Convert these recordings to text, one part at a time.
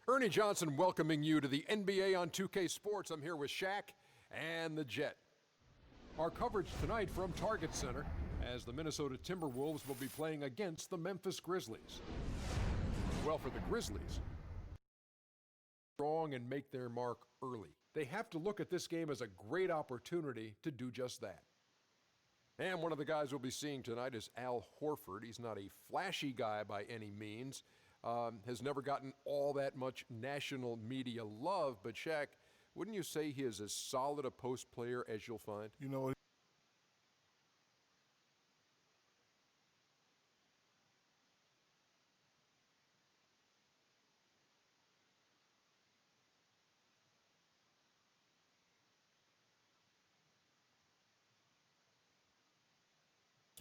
Ernie Johnson welcoming you to the NBA on 2K Sports. I'm here with Shaq and the Jet. Our coverage tonight from Target Center as the Minnesota Timberwolves will be playing against the Memphis Grizzlies. Well, for the Grizzlies, strong and make their mark early. They have to look at this game as a great opportunity to do just that. And one of the guys we'll be seeing tonight is Al Horford. He's not a flashy guy by any means. Has never gotten all that much national media love, but Shaq, wouldn't you say he is as solid a post player as you'll find? You know,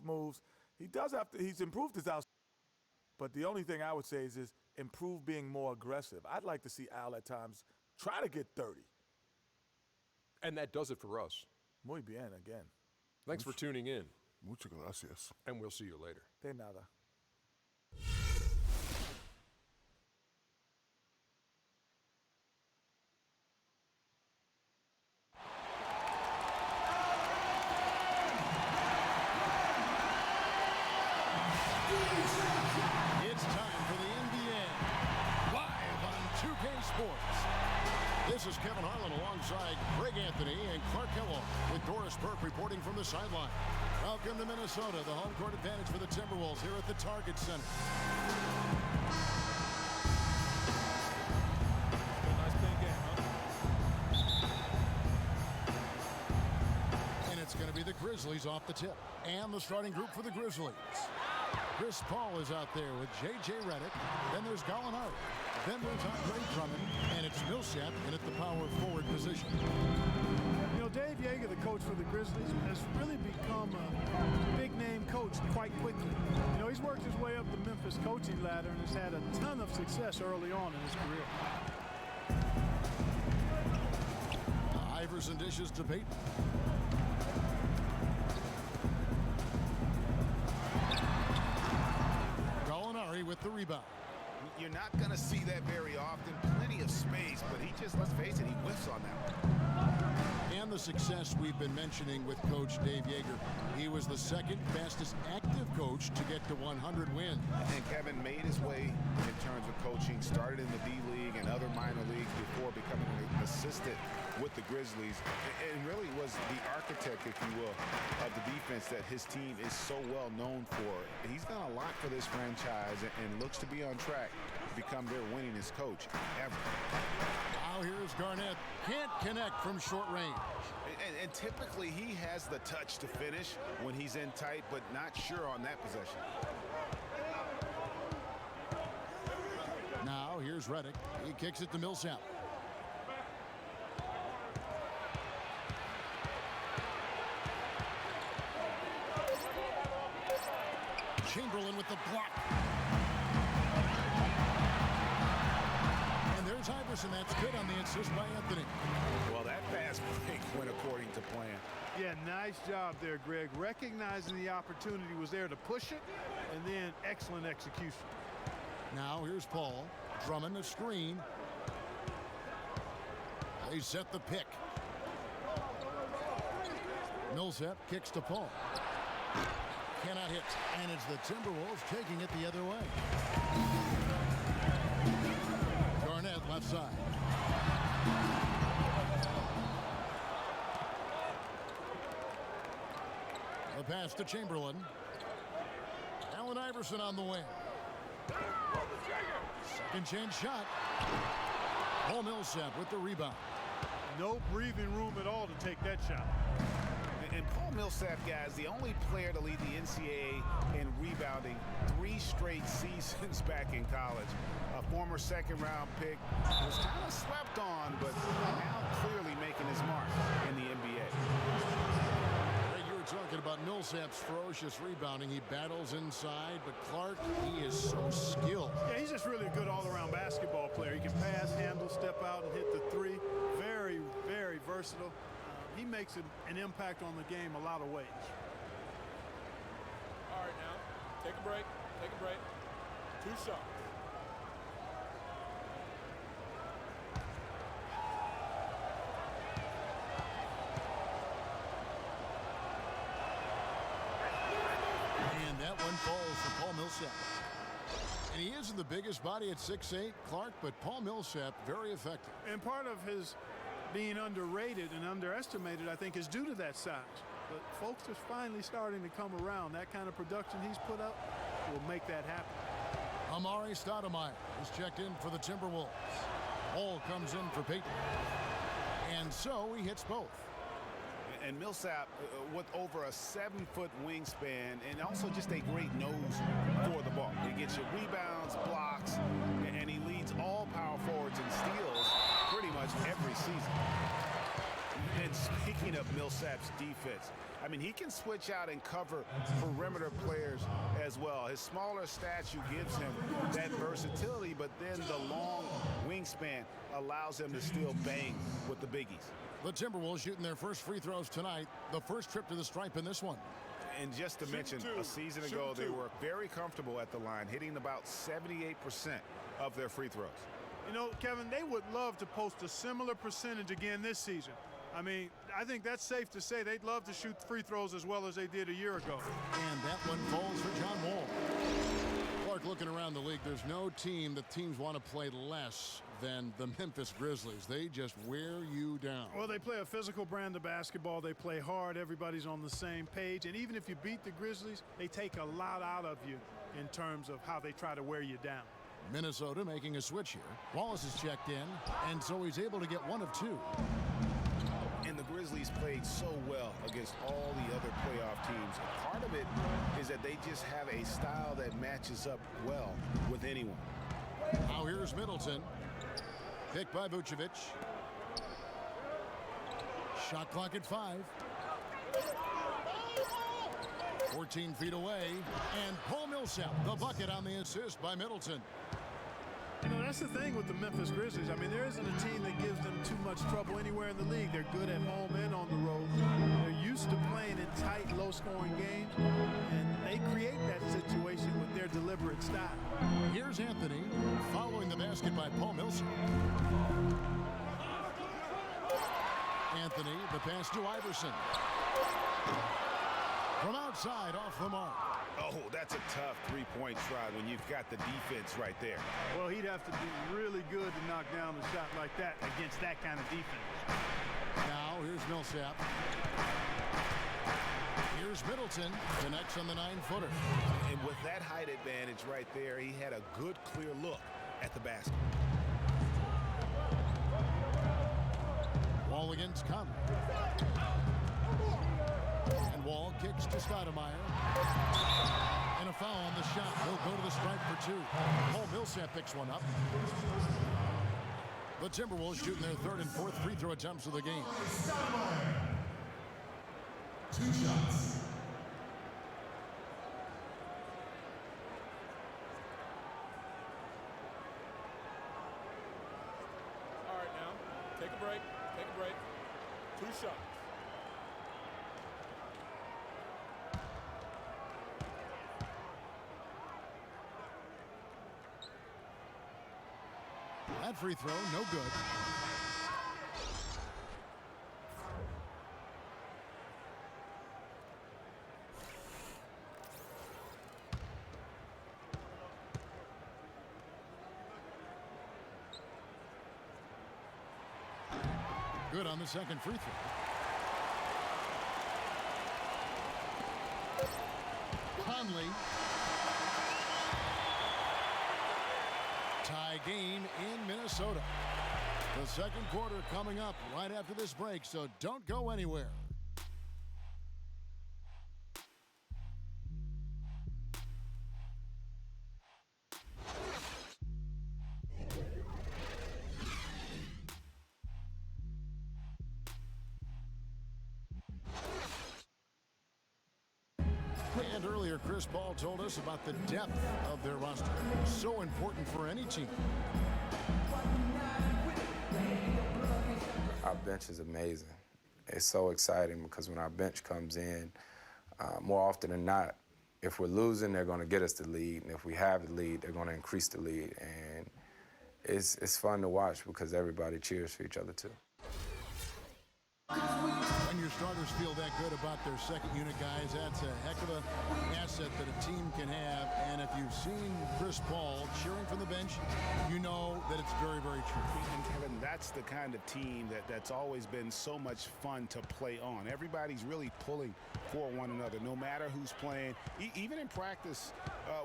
moves. He does have to, he's improved his outside. But the only thing I would say is improve being more aggressive. I'd like to see Al at times try to get 30. And that does it for us. Muy bien again. Thanks for tuning in. Muchas gracias. And we'll see you later. De nada. It's time for the NBA, live on 2K Sports. This is Kevin Harlan alongside Greg Anthony and Clark Kellogg with Doris Burke reporting from the sideline. Welcome to Minnesota, the home court advantage for the Timberwolves here at the Target Center. Nice playing game, huh? And it's going to be the Grizzlies off the tip. And the starting group for the Grizzlies. Chris Paul is out there with J.J. Redick. Then there's Gallinari. Then there's Andre Drummond. And it's Millsap in at the power forward position. You know, Dave Yeager, the coach for the Grizzlies, has really become a big-name coach quite quickly. You know, he's worked his way up the Memphis coaching ladder and has had a ton of success early on in his career. Iverson dishes to Payton. Gallinari with the rebound. You're not going to see that very often. Plenty of space, but he just, let's face it, he whiffs on that one. And the success we've been mentioning with Coach Dave Yeager. He was the second fastest active coach to get to 100 wins. And Kevin made his way in terms of coaching, started in the D-League and other minor leagues before becoming an assistant with the Grizzlies, and really was the architect, if you will, of the defense that his team is so well known for. He's done a lot for this franchise and looks to be on track to become their winningest coach ever. Now here's Garnett. Can't connect from short range. And typically he has the touch to finish when he's in tight, but not sure on that possession. Now here's Redick. He kicks it to Millsap. Chamberlain with the block. And there's Iverson. That's good on the assist by Anthony. Well, that fast break went according to plan. Yeah, nice job there, Greg. Recognizing the opportunity was there to push it, and then excellent execution. Now here's Paul. Drummond a screen. They set the pick. Millsap kicks to Paul. Cannot hit. And it's the Timberwolves taking it the other way. Garnett left side. The pass to Chamberlain. Allen Iverson on the wing. Second chance shot. Paul Millsap with the rebound. No breathing room at all to take that shot. And Paul Millsap, guys, the only player to lead the NCAA in rebounding 3 straight seasons back in college. A former second-round pick was kind of slept on, but now clearly making his mark in the NBA. You were talking about Millsap's ferocious rebounding. He battles inside, but Clark, he is so skilled. Yeah, he's just really a good all-around basketball player. He can pass, handle, step out, and hit the 3. Very, very versatile. He makes an impact on the game a lot of ways. All right, now, take a break. Take a break. 2 shots. isn't the biggest body at 6'8", Clark, but Paul Millsap, very effective. And part of his being underrated and underestimated, I think, is due to that size. But folks are finally starting to come around. That kind of production he's put up will make that happen. Amari Stoudemire is checked in for the Timberwolves. Hall comes in for Peyton. And so he hits both. And Millsap, with over a 7-foot wingspan and also just a great nose for the ball. He gets you rebounds, blocks, and he leads all power forwards in steals pretty much every season. And speaking of Millsap's defense, I mean, he can switch out and cover perimeter players as well. His smaller statue gives him that versatility, but then the long wingspan allows him to still bang with the biggies. The Timberwolves shooting their first free throws tonight. The first trip to the stripe in this one. And just to mention, a season ago, they were very comfortable at the line, hitting about 78% of their free throws. You know, Kevin, they would love to post a similar percentage again this season. I mean, I think that's safe to say they'd love to shoot free throws as well as they did a year ago. And that one falls for John Wall. Clark, looking around the league, there's no team that teams want to play less than the Memphis Grizzlies. They just wear you down. Well, they play a physical brand of basketball. They play hard. Everybody's on the same page. And even if you beat the Grizzlies, they take a lot out of you in terms of how they try to wear you down. Minnesota making a switch here. Wallace is checked in, and so he's able to get one of two. And the Grizzlies played so well against all the other playoff teams. Part of it is that they just have a style that matches up well with anyone. Now here's Middleton. Picked by Vucevic. Shot clock at 5. 14 feet away. And Paul Millsap, the bucket on the assist by Middleton. You know, that's the thing with the Memphis Grizzlies. I mean, there isn't a team that gives them too much trouble anywhere in the league. They're good at home and on the road. They're used to playing in tight, low-scoring games, and they create that situation with their deliberate style. Here's Anthony following the basket by Paul Millsap. Anthony, the pass to Iverson. From outside, off the mark. Oh, that's a tough three-point try when you've got the defense right there. Well, he'd have to be really good to knock down a shot like that against that kind of defense. Now, here's Millsap. Here's Middleton, connects on the 9-footer. And with that height advantage right there, he had a good, clear look at the basket. Wall against Conley. And Wall kicks to Stoudemire. And a foul on the shot. He'll go to the stripe for 2. Paul Millsap picks one up. The Timberwolves shooting their third and fourth free throw attempts of the game. 2 shots. All right, now, take a break. 2 shots. That free throw, no good. Good on the second free throw. Conley. Tie game in Minnesota. The second quarter coming up right after this break, so don't go anywhere. And earlier, Chris Paul told us about the depth of their roster. So important for any team. Our bench is amazing. It's so exciting because when our bench comes in, more often than not, if we're losing, they're going to get us the lead. And if we have the lead, they're going to increase the lead. And it's fun to watch because everybody cheers for each other, too. When your starters feel that good about their second unit guys, that's a heck of an asset that a team can have. And if you've seen Chris Paul cheering from the bench, you know that it's very, very true. And Kevin, that's the kind of team that's always been so much fun to play on. Everybody's really pulling for one another, no matter who's playing. Even in practice,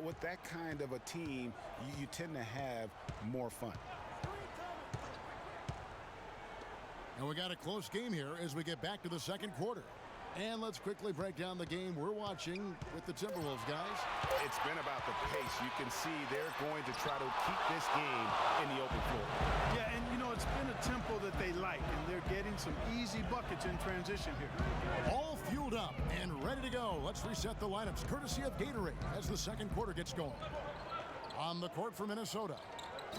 with that kind of a team, you tend to have more fun. And we got a close game here as we get back to the second quarter. And let's quickly break down the game we're watching with the Timberwolves, guys. It's been about the pace. You can see they're going to try to keep this game in the open floor. Yeah, and you know, it's been a tempo that they like, and they're getting some easy buckets in transition here. All fueled up and ready to go. Let's reset the lineups courtesy of Gatorade as the second quarter gets going. On the court for Minnesota,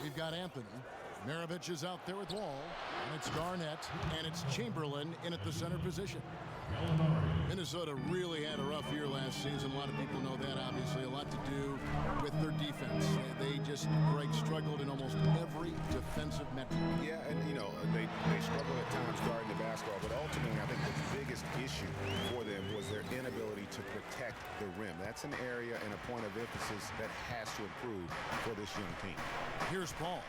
we've got Anthony. Maravich is out there with Wall, and it's Garnett, and it's Chamberlain in at the center position. Minnesota really had a rough year last season. A lot of people know that, obviously. A lot to do with their defense. They just struggled in almost every defensive metric. Yeah, and, you know, they struggled at times guarding the basketball, but ultimately I think the biggest issue for them was their inability to protect the rim. That's an area and a point of emphasis that has to improve for this young team. Here's Paul,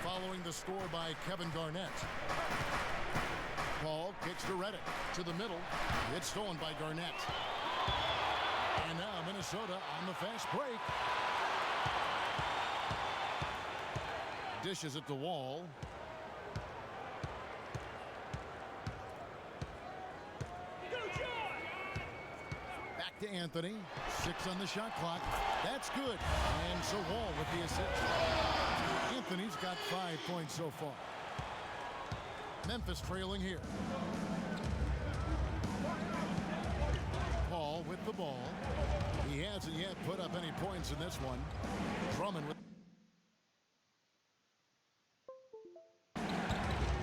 following the score by Kevin Garnett. Paul kicks to Redick, to the middle. It's stolen by Garnett. And now Minnesota on the fast break. Dishes at the Wall. Back to Anthony. 6 on the shot clock. That's good. And so Wall with the assist. Anthony's got 5 points so far. Memphis trailing here. Paul with the ball. He hasn't yet put up any points in this one. Drummond with.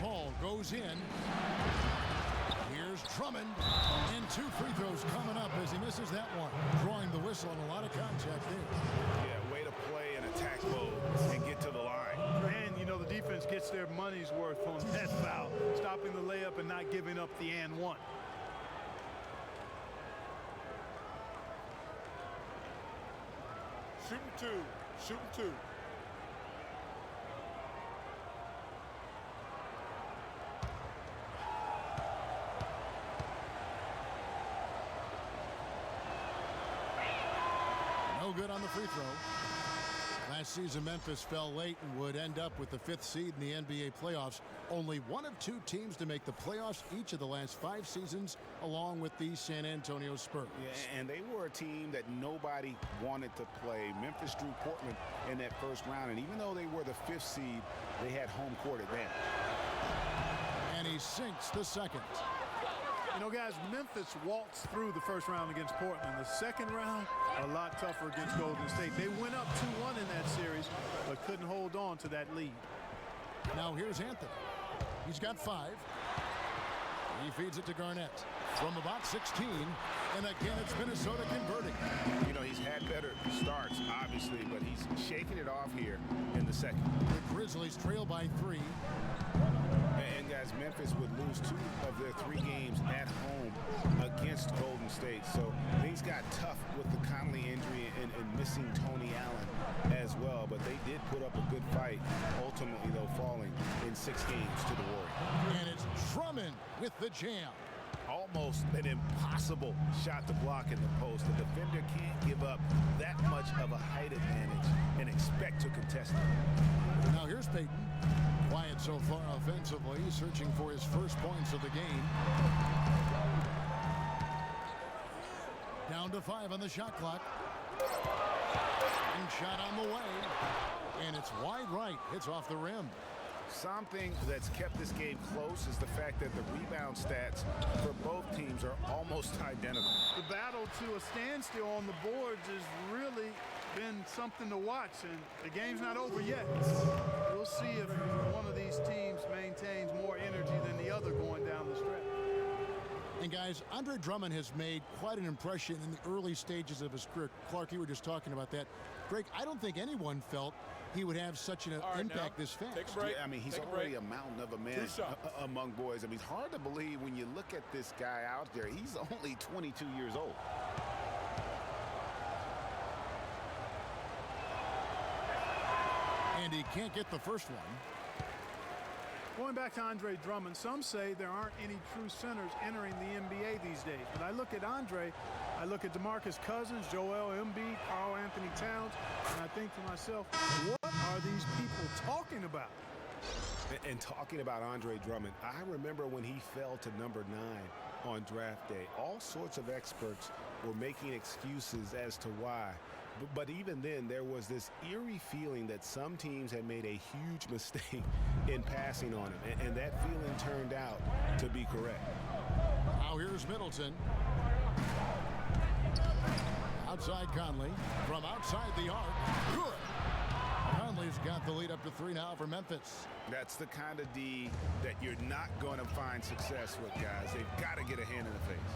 Paul goes in. Here's Drummond. And 2 free throws coming up as he misses that one. Drawing the whistle and a lot of contact there. Yeah, way to play in attack mode and get to the line. And, you know, the defense gets their money's worth on that foul, stopping the layup and not giving up the and one. Shooting 2. Shooting 2. No good on the free throw. Last season, Memphis fell late and would end up with the 5th seed in the NBA playoffs. Only one of 2 teams to make the playoffs each of the last 5 seasons, along with the San Antonio Spurs. Yeah, and they were a team that nobody wanted to play. Memphis drew Portland in that first round, and even though they were the 5th seed, they had home court advantage. And he sinks the second. You know, guys, Memphis waltzed through the first round against Portland. The second round, a lot tougher against Golden State. They went up 2-1 in that series, but couldn't hold on to that lead. Now here's Anthony. He's got 5. He feeds it to Garnett from about 16. And again, it's Minnesota converting. You know, he's had better starts, obviously, but he's shaking it off here in the second. The Grizzlies trail by 3. And guys, Memphis would lose 2 of their 3 games at home against Golden State. So things got tough with the Conley injury and missing Tony Allen as well. But they did put up a good fight, ultimately, though, falling in 6 games to the Warriors. And it's Drummond with the jam. Almost an impossible shot to block in the post. The defender can't give up that much of a height advantage and expect to contest it. Now here's Payton. Quiet so far offensively, searching for his first points of the game. Down to 5 on the shot clock. And shot on the way. And it's wide right. Hits off the rim. Something that's kept this game close is the fact that the rebound stats for both teams are almost identical. The battle to a standstill on the boards has really been something to watch, and the game's not over yet. We'll see if one of these teams maintains more energy than the other going down the stretch. And guys, Andre Drummond has made quite an impression in the early stages of his career. Clark, you were just talking about that. Greg, I don't think anyone felt he would have such an impact this fast. Take a break. Yeah, I mean, he's already a mountain of a man among boys. I mean, it's hard to believe when you look at this guy out there. He's only 22 years old. And he can't get the first one. Going back to Andre Drummond, some say there aren't any true centers entering the NBA these days. But I look at Andre, I look at DeMarcus Cousins, Joel Embiid, Karl Anthony Towns, and I think to myself, what are these people talking about? And talking about Andre Drummond, I remember when he fell to number 9 on draft day. All sorts of experts were making excuses as to why. But even then, there was this eerie feeling that some teams had made a huge mistake in passing on him. And that feeling turned out to be correct. Now here's Middleton. Outside Conley. From outside the arc. Good. Conley's got the lead up to 3 now for Memphis. That's the kind of D that you're not going to find success with, guys. They've got to get a hand in the face.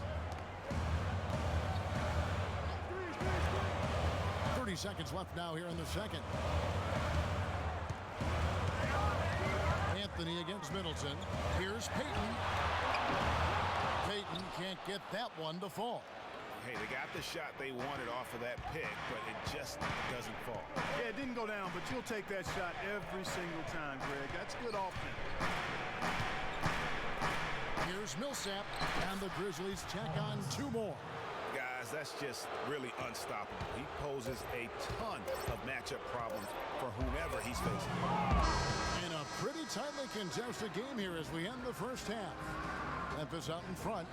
30 seconds left now here in the second. Anthony against Middleton. Here's Payton. Payton can't get that one to fall. Hey, they got the shot they wanted off of that pick, but it just doesn't fall. Yeah, it didn't go down, but you'll take that shot every single time, Greg. That's good offense. Here's Millsap, and the Grizzlies check on 2 more. Guys, that's just really unstoppable. He poses a ton of matchup problems for whomever he's facing. In a pretty tightly contested game here as we end the first half. Memphis out in front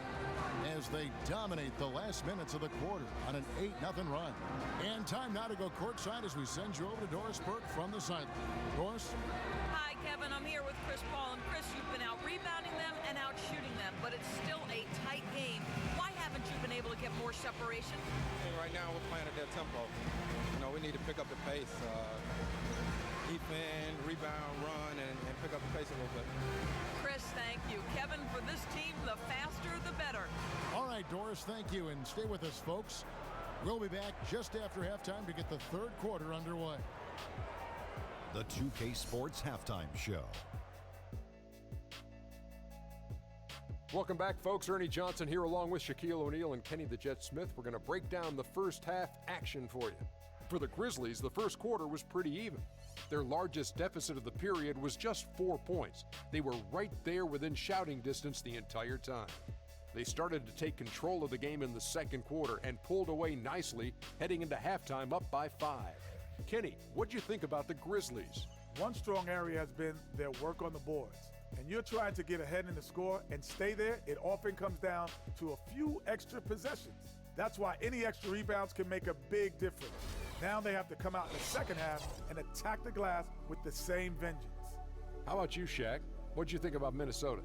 as they dominate the last minutes of the quarter on an 8-0 run. And time now to go courtside as we send you over to Doris Burke from the sideline. Doris? Hi, Kevin. I'm here with Chris Paul. And Chris, you've been out rebounding them and out shooting them, but it's still a tight game. Why haven't you been able to get more separation? And right now we're playing at their tempo. You know, we need to pick up the pace. Defend, rebound, run, and pick up the pace a little bit. Chris, thank you. Kevin, for this team, the faster, the better. All right, Doris, thank you. And stay with us, folks. We'll be back just after halftime to get the third quarter underway. The 2K Sports Halftime Show. Welcome back, folks. Ernie Johnson here along with Shaquille O'Neal and Kenny the Jet Smith. We're going to break down the first half action for you. For the Grizzlies, the first quarter was pretty even. Their largest deficit of the period was just 4 points. They were right there within shouting distance the entire time. They started to take control of the game in the second quarter and pulled away nicely, heading into halftime up by 5. Kenny, what'd you think about the Grizzlies? One strong area has been their work on the boards. And you're trying to get ahead in the score and stay there, it often comes down to a few extra possessions. That's why any extra rebounds can make a big difference. Now they have to come out in the second half and attack the glass with the same vengeance. How about you, Shaq? What'd you think about Minnesota?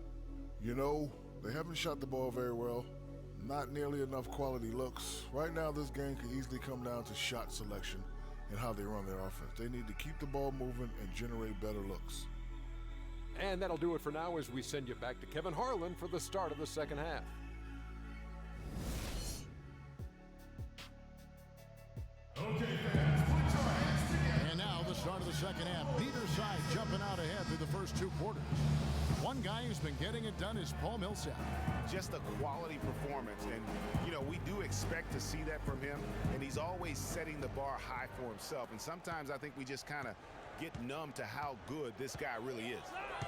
You know, they haven't shot the ball very well. Not nearly enough quality looks. Right now, this game could easily come down to shot selection and how they run their offense. They need to keep the ball moving and generate better looks. And that'll do it for now as we send you back to Kevin Harlan for the start of the second half. Okay, fans, put your hands together. And now the start of the second half. Neither side jumping out ahead through the first 2 quarters. One guy who's been getting it done is Paul Millsap. Just a quality performance. And, you know, we do expect to see that from him. And he's always setting the bar high for himself. And sometimes I think we just kind of get numb to how good this guy really is.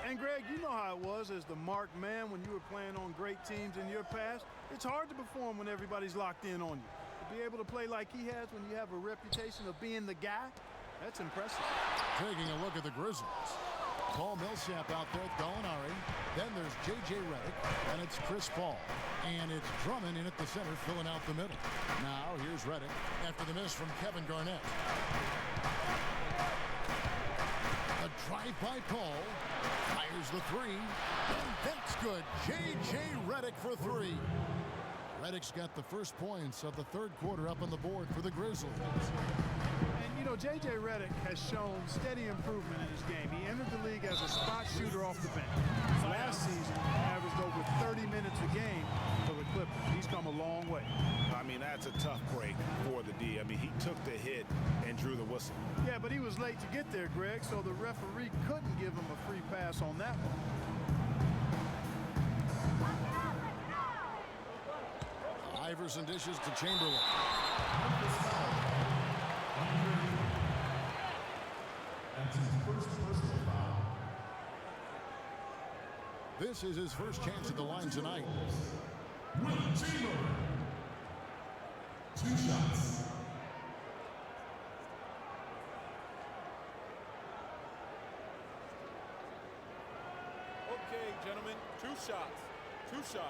And Greg, you know how it was as the marked man when you were playing on great teams in your past. It's hard to perform when everybody's locked in on you. To be able to play like he has when you have a reputation of being the guy, that's impressive. Taking a look at the Grizzlies. Paul Millsap out there with Gallinari. Then there's J.J. Redick, and it's Chris Paul. And it's Drummond in at the center, filling out the middle. Now here's Redick after the miss from Kevin Garnett. A drive by Paul. Fires the 3. And that's good. J.J. Redick for 3. Redick's got the first points of the third quarter up on the board for the Grizzlies. And, you know, J.J. Redick has shown steady improvement in his game. He entered the league as a spot shooter off the bench. Last season, he averaged over 30 minutes a game for the Clippers. He's come a long way. I mean, that's a tough break for the D. I mean, he took the hit and drew the whistle. Yeah, but he was late to get there, Greg, so the referee couldn't give him a free pass on that one. Iverson dishes to Chamberlain. That's his first This is his first chance at the line tonight. Will Chamberlain. 2 shots. Okay, gentlemen, 2 shots. 2 shots.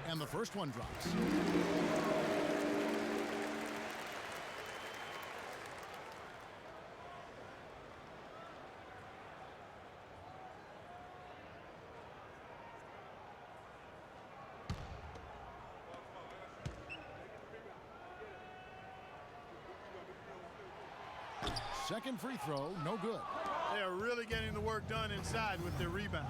And the first one drops. Second free throw, no good. They are really getting the work done inside with their rebound.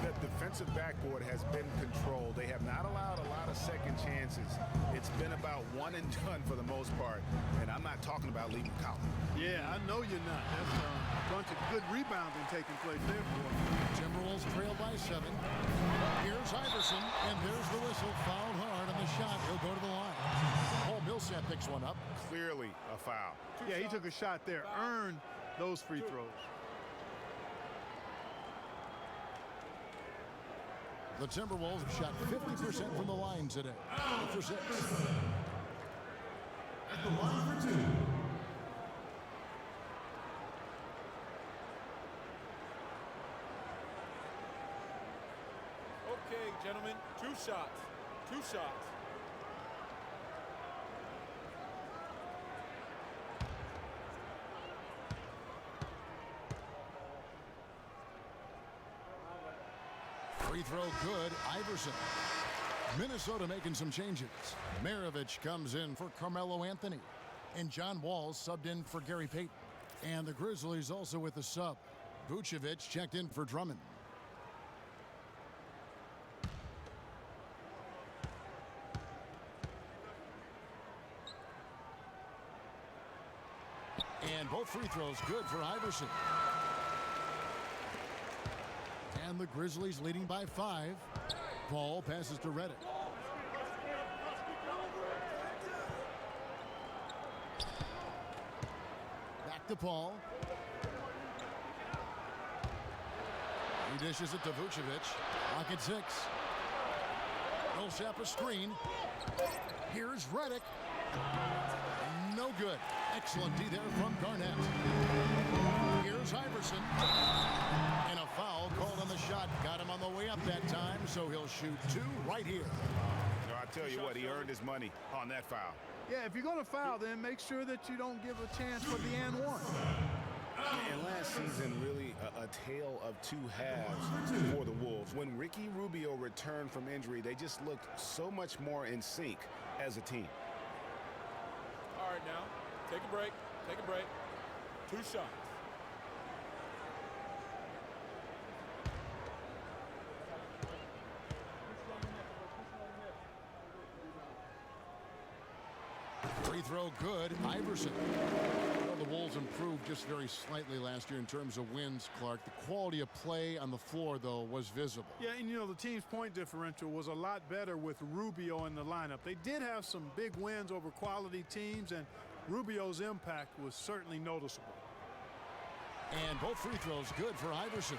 The defensive backboard has been controlled. They have not allowed a lot of second chances. It's been about one and done for the most part. And I'm not talking about leaving college. Yeah, I know you're not. That's a bunch of good rebounding taking place there for them. Timberwolves trail by 7. Here's Iverson, and there's the whistle. Fouled hard on the shot. He'll go to the line. Paul Millsap picks one up. Clearly a foul. Yeah, he took a shot there, earned those free throws. The Timberwolves have shot 50% from the line today. 8 for 6. At the line for 2. Okay, gentlemen, 2 shots. 2 shots. Free throw good, Iverson. Minnesota making some changes. Maravich comes in for Carmelo Anthony. And John Wall subbed in for Gary Payton. And the Grizzlies also with a sub. Vucevic checked in for Drummond. And both free throws good for Iverson. And the Grizzlies leading by 5. Paul passes to Redick. Back to Paul. He dishes it to Vucevic. Clock at 6. Millsap a screen. Here's Redick. No good. Excellent D there from Garnett. Here's Iverson. And a foul called on the shot. Got him on the way up that time, so he'll shoot 2 right here. So I tell you what, he earned his money on that foul. Yeah, if you're going to foul, then make sure that you don't give a chance for the and one. And last season, really a tale of 2 halves for the Wolves. When Ricky Rubio returned from injury, they just looked so much more in sync as a team. All right, now, take a break. Take a break. 2 shots. Free throw good, Iverson. Well, the Wolves improved just very slightly last year in terms of wins, Clark. The quality of play on the floor, though, was visible. Yeah, and the team's point differential was a lot better with Rubio in the lineup. They did have some big wins over quality teams, and Rubio's impact was certainly noticeable. And both free throws good for Iverson.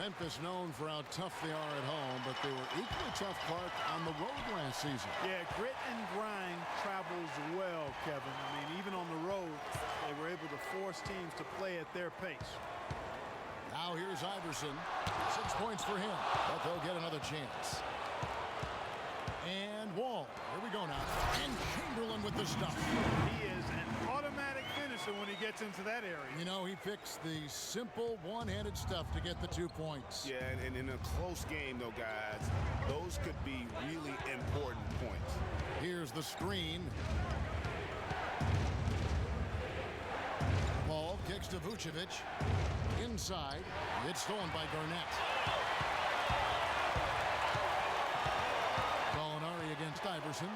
Memphis known for how tough they are at home, but they were equally tough, Clark, on the road last season. Yeah, grit and grind travels well, Kevin. I mean, even on the road, they were able to force teams to play at their pace. Now here's Iverson. 6 points for him, but they'll get another chance. And Wall. Here we go now. And Chamberlain with the stop. He is an automatic finisher when he gets into that area. He picks the simple one-handed stuff to get the 2 points. Yeah, and in a close game, though, guys, those could be really important points. Here's the screen. Ball kicks to Vucevic. Inside. It's stolen by Garnett. Gallinari against Iverson.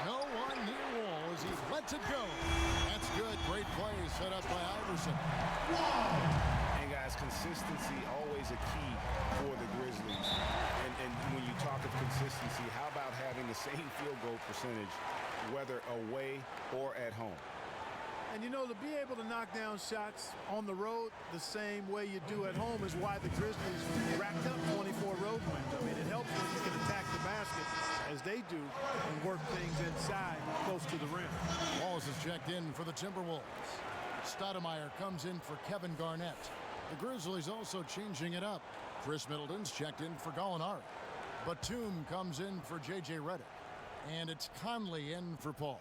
No one near Wall as he lets it go. That's good. Great play set up by Iverson. And guys, consistency always always a key for the Grizzlies. And when you talk of consistency, how about having the same field goal percentage, whether away or at home? And you know, to be able to knock down shots on the road the same way you do at home is why the Grizzlies racked up 24 road wins. I mean, it helps when you can attack the basket as they do and work things inside close to the rim. Walls is checked in for the Timberwolves. Stoudemire comes in for Kevin Garnett. The Grizzlies also changing it up. Chris Middleton's checked in for Gallinari. Batum comes in for J.J. Redick. And it's Conley in for Paul.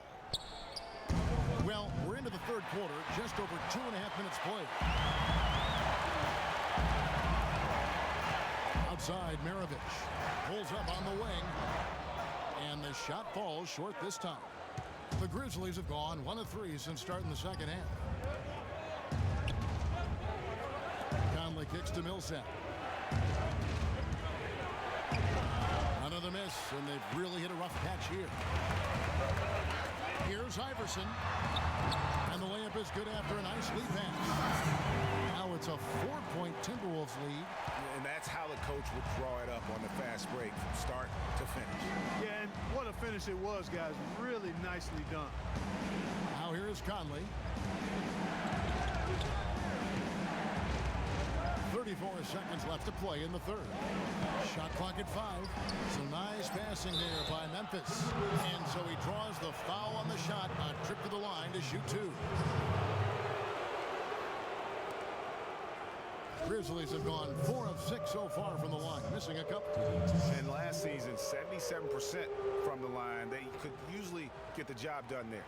Well, we're into the third quarter, just over 2.5 minutes played. Outside, Maravich pulls up on the wing, and the shot falls short this time. The Grizzlies have gone 1 of 3 since starting the second half. Conley kicks to Millsap. Another miss, and they've really hit a rough patch here. Here's Iverson, and the layup is good after a nice lead pass. Now it's a 4-point Timberwolves lead. And that's how the coach would draw it up on the fast break from start to finish. Yeah, and what a finish it was, guys. Really nicely done. Now here is Conley. 34 seconds left to play in the third. Shot clock at 5. Some nice passing there by Memphis. And so he draws the foul on the shot. A trip to the line to shoot 2. Grizzlies have gone 4 of 6 so far from the line, missing a couple. And last season, 77% from the line. They could usually get the job done there.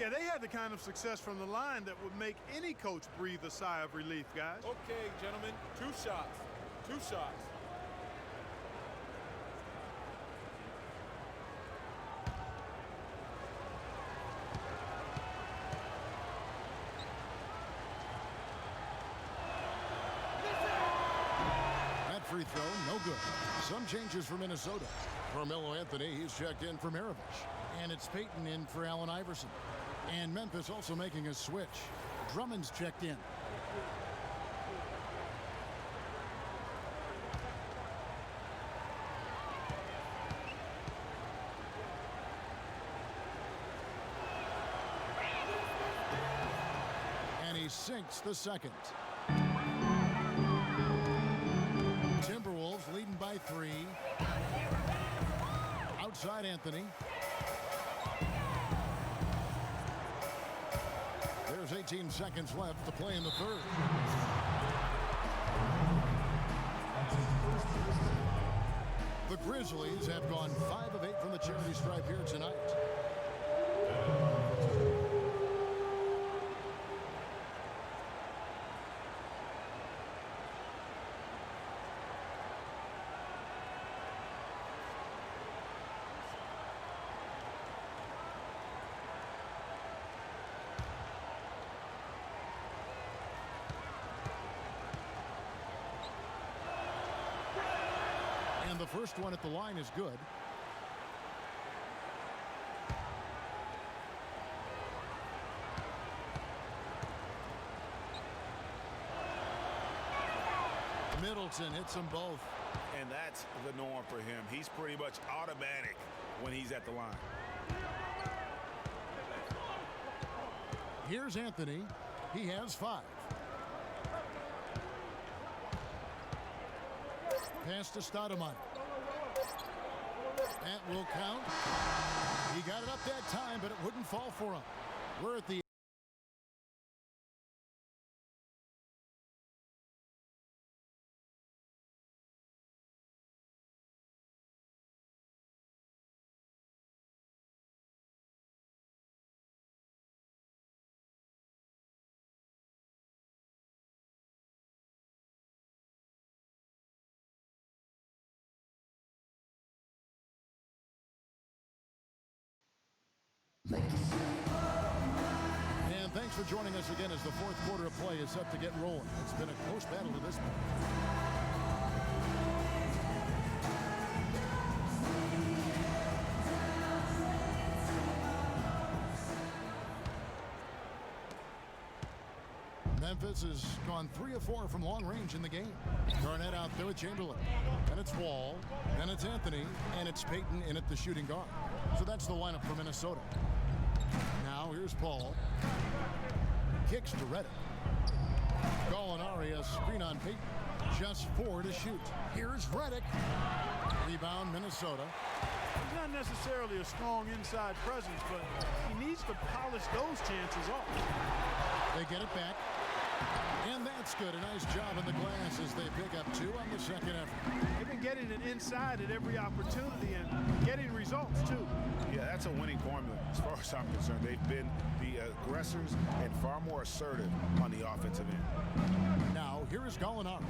Yeah, they had the kind of success from the line that would make any coach breathe a sigh of relief, guys. Okay, gentlemen, 2 shots. 2 shots. That free throw, no good. Some changes for Minnesota. Carmelo Anthony, he's checked in for Maravich. And it's Payton in for Allen Iverson. And Memphis also making a switch. Drummond's checked in. And he sinks the second. Timberwolves leading by 3. Outside Anthony. There's 18 seconds left to play in the third. The Grizzlies have gone 5 of 8 from the charity stripe here tonight. And the first one at the line is good. Middleton hits them both. And that's the norm for him. He's pretty much automatic when he's at the line. Here's Anthony. He has 5. Pass to Stoudemire. That will count. He got it up that time, but it wouldn't fall for him. We're at the And thanks for joining us again as the fourth quarter of play is set to get rolling. It's been a close battle to this point. Memphis has gone 3 of 4 from long range in the game. Garnett out there with Chamberlain. Then it's Wall. Then it's Anthony. And it's Payton in at the shooting guard. So that's the lineup for Minnesota. Now here's Paul. Kicks to Reddick. Gallinari, a screen on Payton. Just 4 to shoot. Here's Reddick. Rebound, Minnesota. He's not necessarily a strong inside presence, but he needs to polish those chances off. They get it back. And that's good. A nice job in the glass as they pick up 2 on the second effort. They've been getting it inside at every opportunity and getting results, too. Yeah, that's a winning formula as far as I'm concerned. They've been the aggressors and far more assertive on the offensive end. Now, here is Gallinari.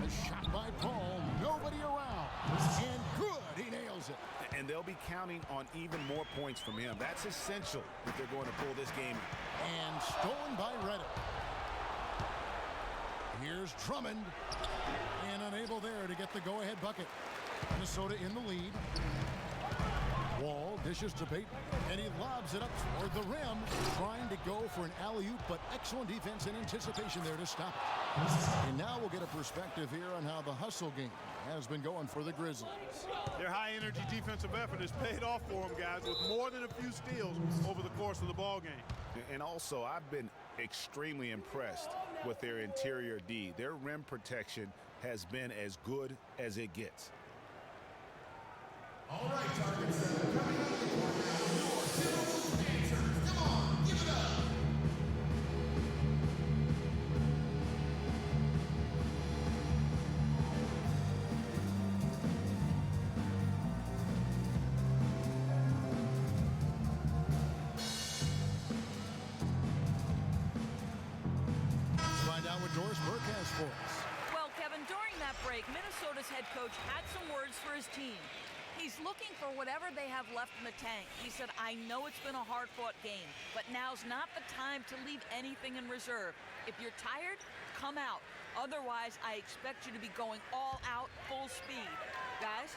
A shot by Paul. Nobody around. And good. He nails it. And they'll be counting on even more points from him. That's essential if they're going to pull this game. And stolen by Reddick. Here's Drummond. And unable there to get the go-ahead bucket. Minnesota in the lead. Wall dishes to Payton, and he lobs it up toward the rim, trying to go for an alley-oop, but excellent defense and anticipation there to stop it. And now we'll get a perspective here on how the hustle game has been going for the Grizzlies. Their high-energy defensive effort has paid off for them, guys, with more than a few steals over the course of the ball game. And also, I've been extremely impressed with their interior D. Their rim protection has been as good as it gets. All right, target setter, coming out of the corner now, your typical answers. Come on, give it up. Let's find out what Doris Burke has for us. Well, Kevin, during that break, Minnesota's head coach had some words for his team. He's looking for whatever they have left in the tank. He said, I know it's been a hard-fought game, but now's not the time to leave anything in reserve. If you're tired, come out. Otherwise, I expect you to be going all out, full speed. Guys?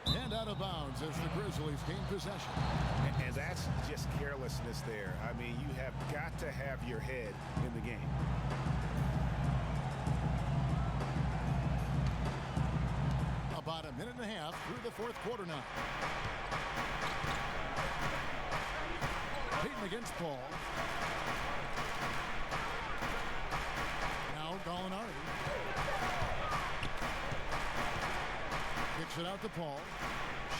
And out of bounds as the Grizzlies gain possession. And that's just carelessness there. I mean, you have got to have your head in the game. About a minute and a half through the fourth quarter now. Payton against Paul. Now Gallinari. Kicks it out to Paul.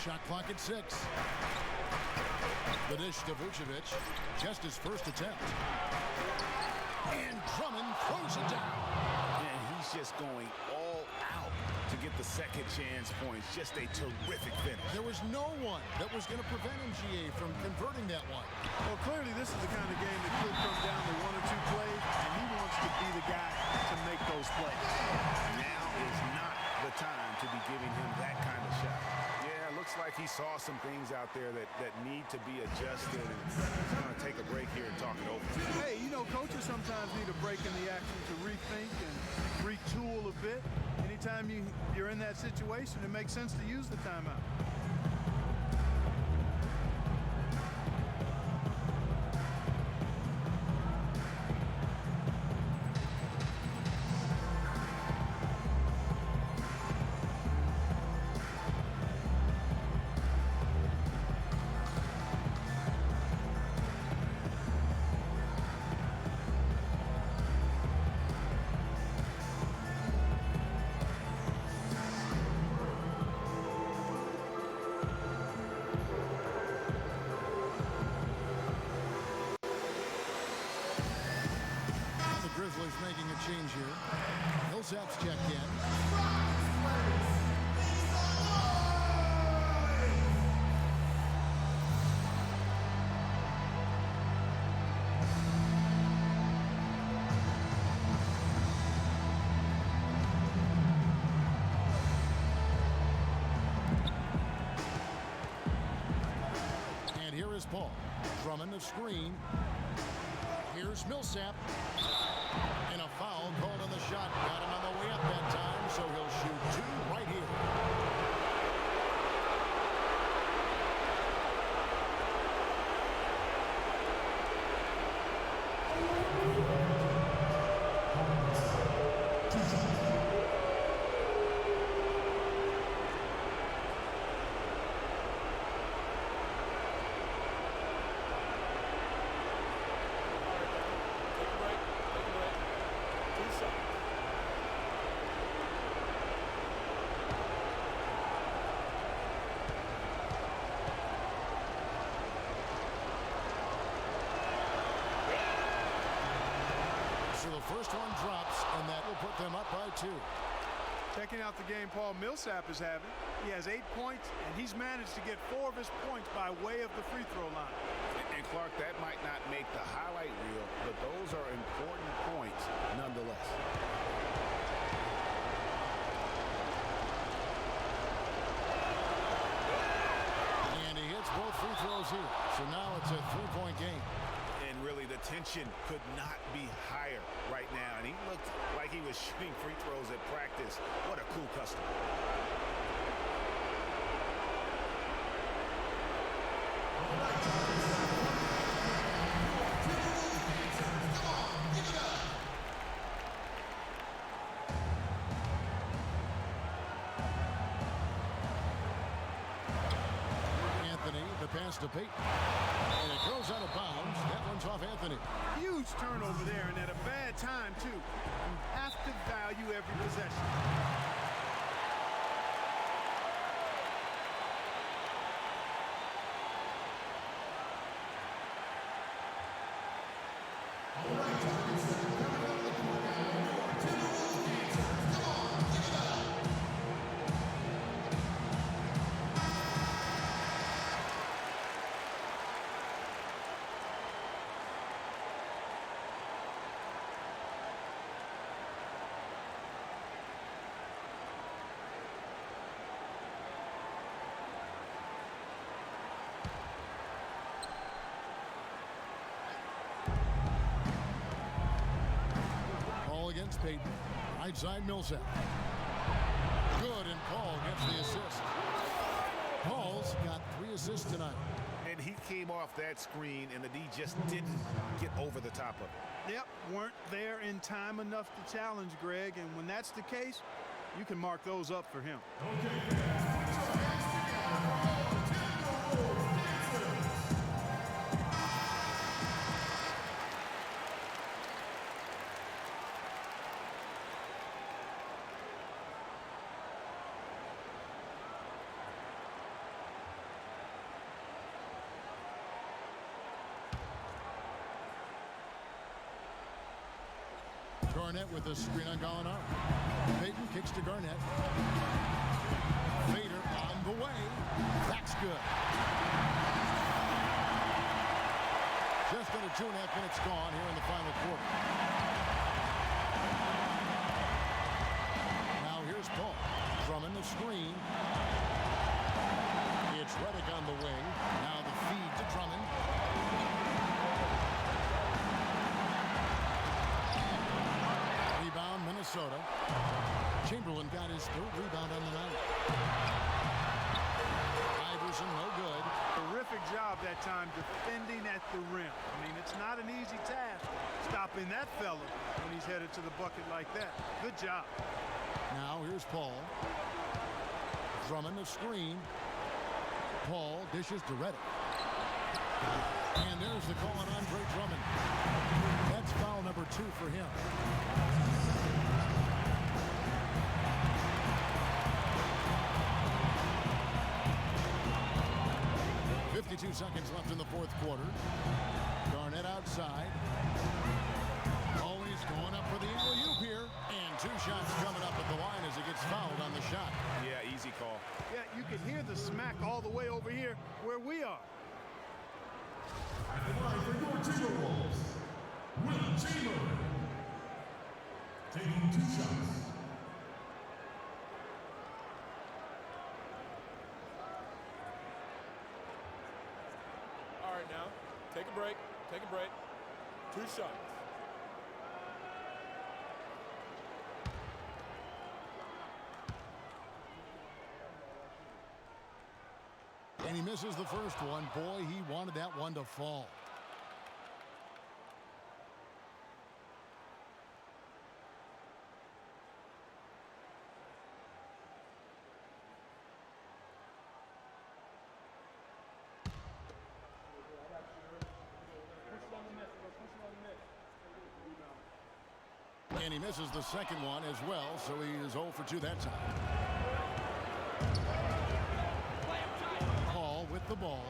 Shot clock at 6. The dish to Vucevic. Just his first attempt. And Drummond throws it down. And he's just going all out to get the second chance points. Just a terrific finish. There was no one that was going to prevent MGA from converting that one. Well, clearly this is the kind of game that could come down to 1 or 2 plays, and he wants to be the guy to make those plays. Now is not the time to be giving him that kind of shot. Yeah, looks like he saw some things out there that need to be adjusted, and he's going to take a break here and talk it over. Hey, you know, coaches sometimes need a break in the action to rethink and retool a bit. Anytime you're in that situation, it makes sense to use the timeout. Grizzlies making a change here. Millsap's checked in. And here is Paul. Drummond the screen. Here's Millsap. And a foul called on the shot. Got him on the way up that time, so he'll shoot 2 right here. first one drops, and that will put them up by 2. Checking out the game Paul Millsap is having. He has 8 points, and he's managed to get 4 of his points by way of the free throw line. And Clark, that might not make the highlight reel, but those are important points nonetheless. And he hits both free throws here. So now it's a 3-point game. And really, the tension could not be higher right now. And he looked like he was shooting free throws at practice. What a cool customer. Anthony, the pass to Peyton. And it goes out of bounds. That one's off Anthony. Huge turnover there, and at a bad time, too. You have to value every possession. Against Peyton. Right side Millsap. Good, and Paul gets the assist. Paul's got 3 assists tonight. And he came off that screen, and the D just didn't get over the top of it. Yep, weren't there in time enough to challenge Greg, and when that's the case, you can mark those up for him. Garnett with a screen on Gallinari. Peyton kicks to Garnett. Vader on the way. That's good. Just under 2.5 minutes gone here in the final quarter. Now here's Paul. Drummond the screen. It's Redick on the wing. Now the feed to Drummond. Rebound, Minnesota. Chamberlain got his 3rd rebound on the night. Iverson, no good. Terrific job that time defending at the rim. I mean, it's not an easy task stopping that fella when he's headed to the bucket like that. Good job. Now here's Paul. Drummond the screen. Paul dishes to Redick. And there's the call on Andre Drummond. That's foul number 2 for him. .52 seconds left in the 4th quarter. Garnett outside. Always going up for the alley-oop here. And 2 shots coming up at the line as he gets fouled on the shot. Yeah, easy call. Yeah, you can hear the smack all the way over here where we are. And line for your Timberwolves, Will Chamberlain, taking 2 shots. All right, now, take a break. Take a break. 2 shots. And he misses the first one. Boy, he wanted that one to fall. And he misses the second one as well, so he is 0 for 2 that time. Paul with the ball.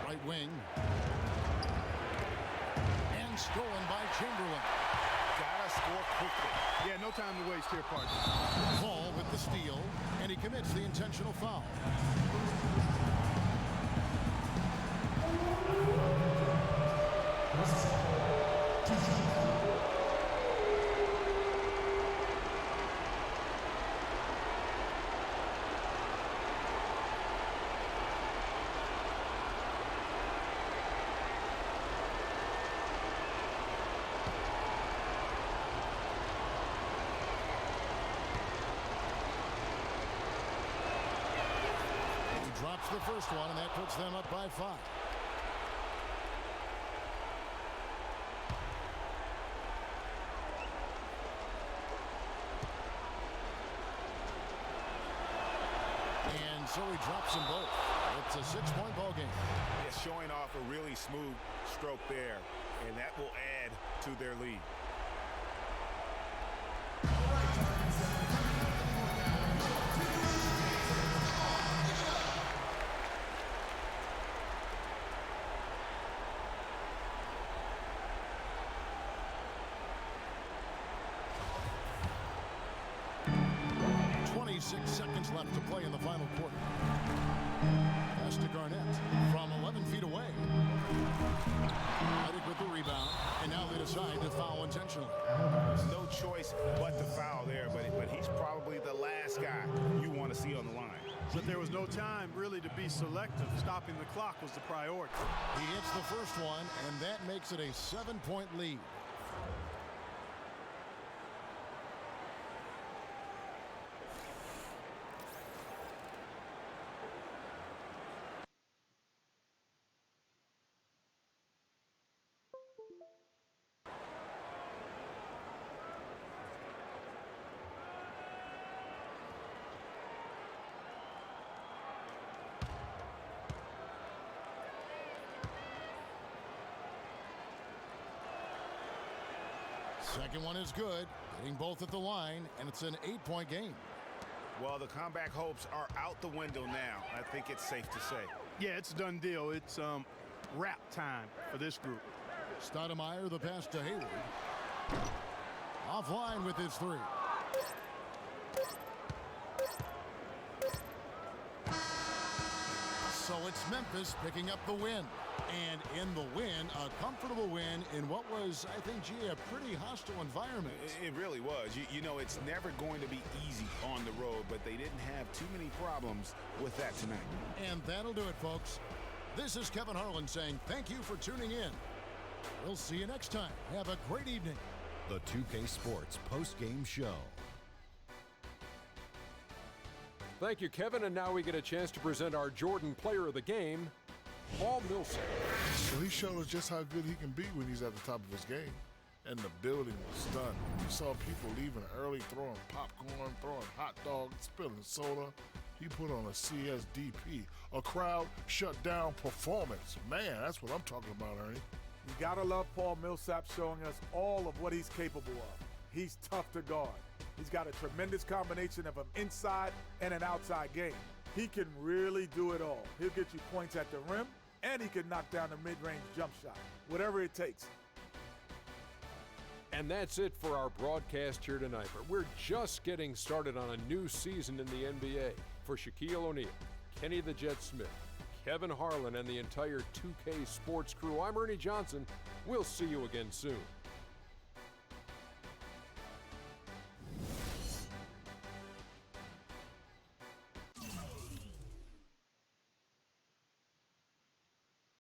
Right wing. Possession stolen by Chamberlain. Gotta score quickly. Yeah, no time to waste here, partner. Paul with the steal, and he commits the intentional foul. Drops the first one, and that puts them up by 5. And so he drops them both. It's a 6-point ball game. Yeah, showing off a really smooth stroke there, and that will add to their lead. Seconds left to play in the final quarter. Pass to Garnett from 11 feet away. Reddick with the rebound, and now they decide to foul intentionally. There's no choice but to foul there, but he's probably the last guy you want to see on the line. But there was no time really to be selective. Stopping the clock was the priority. He hits the first one, and that makes it a 7-point lead. Second one is good, hitting both at the line, and it's an 8-point game. Well, the comeback hopes are out the window now. I think it's safe to say. Yeah, it's a done deal. It's wrap time for this group. Stoudemire, the pass to Hayward. Offline with his 3. So it's Memphis picking up the win. And in the win, a comfortable win in what was, I think, G, a pretty hostile environment. It really was. You know, it's never going to be easy on the road, but they didn't have too many problems with that tonight. And that'll do it, folks. This is Kevin Harlan saying thank you for tuning in. We'll see you next time. Have a great evening. The 2K Sports post-game show. Thank you, Kevin. And now we get a chance to present our Jordan Player of the Game, Paul Millsap. So he showed us just how good he can be when he's at the top of his game. And the building was stunned. You saw people leaving early, throwing popcorn, throwing hot dogs, spilling soda. He put on a CSDP, a crowd shut down performance. Man, that's what I'm talking about, Ernie. You gotta love Paul Millsap showing us all of what he's capable of. He's tough to guard. He's got a tremendous combination of an inside and an outside game. He can really do it all. He'll get you points at the rim, and he can knock down the mid-range jump shot, whatever it takes. And that's it for our broadcast here tonight. But we're just getting started on a new season in the NBA. For Shaquille O'Neal, Kenny the Jet Smith, Kevin Harlan, and the entire 2K Sports crew, I'm Ernie Johnson. We'll see you again soon.